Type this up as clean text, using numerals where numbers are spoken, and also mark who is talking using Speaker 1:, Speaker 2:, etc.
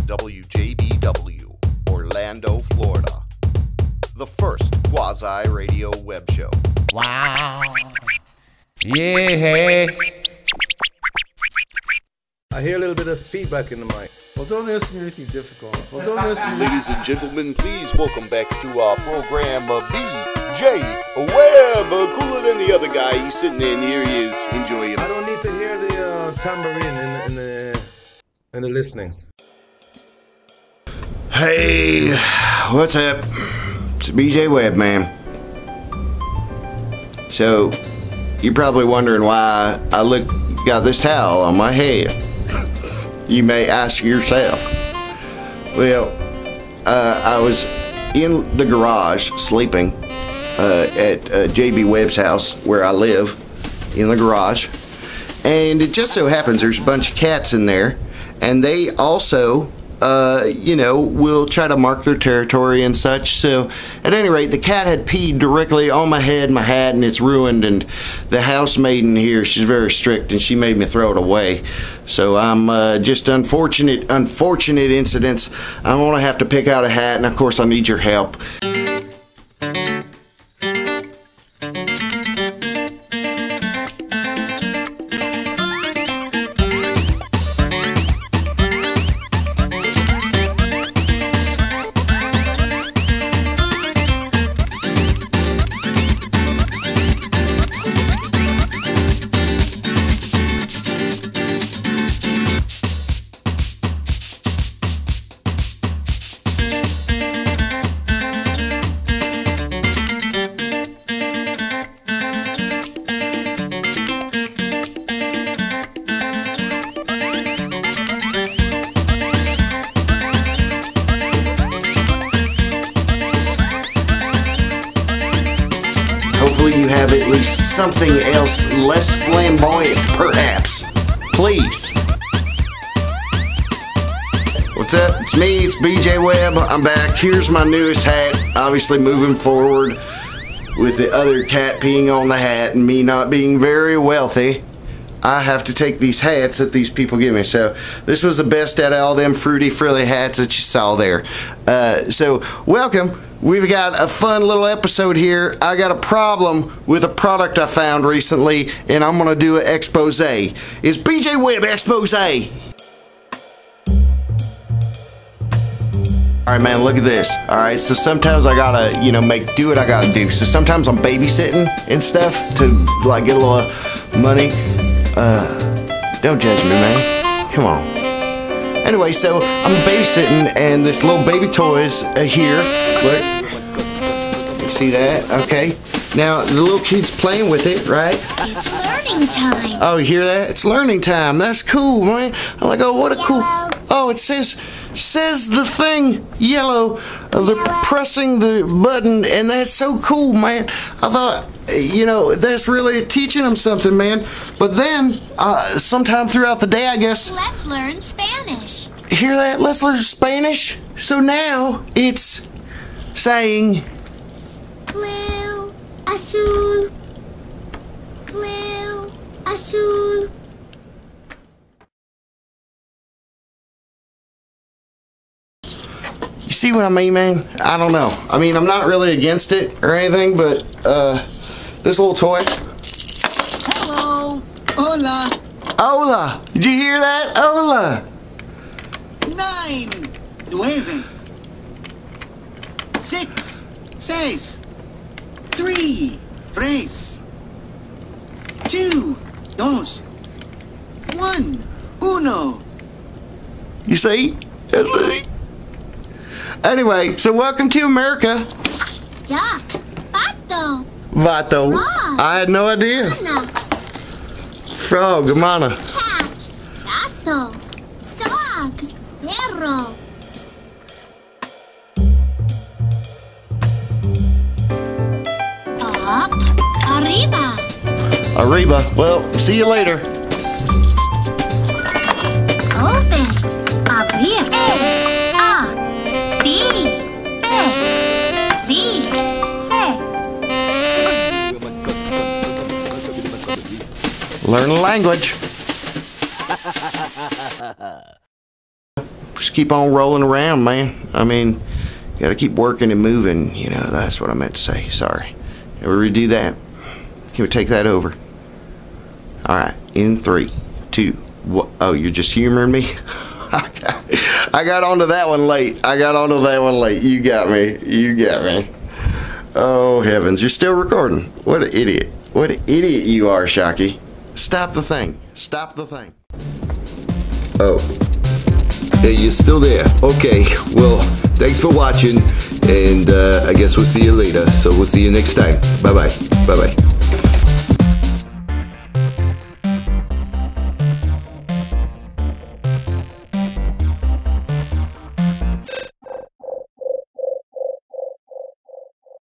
Speaker 1: WJBW, Orlando, Florida. The first quasi-radio web show.
Speaker 2: Wow. Yeah.
Speaker 3: I hear a little bit of feedback in the mic.
Speaker 4: Well, don't ask me anything difficult. Well, don't ask me.
Speaker 1: Ladies and gentlemen, please welcome back to our program, BJ Webb. Cooler than the other guy. He's sitting in here. He is. Enjoy him.
Speaker 3: I don't need to hear the tambourine in the listening.
Speaker 2: Hey, what's up? It's BJ Webb, man. So, you're probably wondering why I got this towel on my head. You may ask yourself. Well, I was in the garage sleeping at JB Webb's house where I live, in the garage, and it just so happens there's a bunch of cats in there, and they also will try to mark their territory and such. So at any rate, the cat had peed directly on my head, my hat, and it's ruined. And the housemaid in here, she's very strict, and she made me throw it away. So I'm just unfortunate incidents. I'm gonna have to pick out a hat, and of course I need your help. Hopefully you have at least something else less flamboyant, perhaps. Please. What's up? It's me, it's BJ Webb. I'm back. Here's my newest hat. Obviously moving forward with the other cat peeing on the hat and me not being very wealthy, I have to take these hats that these people give me. So this was the best out of all them fruity frilly hats that you saw there. So welcome. We've got a fun little episode here. I got a problem with a product I found recently, and I'm gonna do an expose. It's BJ Webb expose. Alright, man, look at this. Alright, so sometimes I gotta, do what I gotta do. So sometimes I'm babysitting and stuff to like get a little money. Don't judge me, man. Come on. Anyway, so I'm babysitting, and this little baby toy's here. Look. You see that? Okay. Now, the little kid's playing with it, right?
Speaker 5: It's learning time.
Speaker 2: Oh, you hear that? It's learning time. That's cool, man. I'm like, oh, what a cool... Oh, it says the thing, yellow, pressing the button, and that's so cool, man. I thought, that's really teaching them something, man. But then, sometime throughout the day, I guess...
Speaker 5: Let's learn Spanish.
Speaker 2: Hear that? Let's learn Spanish. So now, it's saying...
Speaker 5: Blue, azul, blue, azul.
Speaker 2: You see what I mean, man? I don't know. I mean, I'm not really against it or anything, but this little toy.
Speaker 6: Hello. Hola.
Speaker 2: Hola. Did you hear that? Hola.
Speaker 6: 9, 9, 6, 6, 3, 3, 2, 2, 1, 1.
Speaker 2: You see? Anyway, so welcome to America.
Speaker 5: Duck, pato,
Speaker 2: Vato.
Speaker 5: Frog.
Speaker 2: I had no idea.
Speaker 5: Mana,
Speaker 2: Frog, mana.
Speaker 5: cat, gato, dog, perro. Up, arriba.
Speaker 2: Arriba. Well, see you later.
Speaker 5: Open, abrir. A, B, B, C, C.
Speaker 2: Learn a language. just keep on rolling around, man. I mean, you gotta keep working and moving, you know, that's what I meant to say, sorry. Ever redo that? Can we take that over? All right, in 3, 2, 1. Oh, you're just humoring me? I got onto that one late. You got me. Oh, heavens, you're still recording. What an idiot. What an idiot you are, Shocky. Stop the thing.
Speaker 1: Oh. Hey, you're still there. Okay, well, thanks for watching, and I guess we'll see you later. So we'll see you next time. Bye-bye. Bye-bye.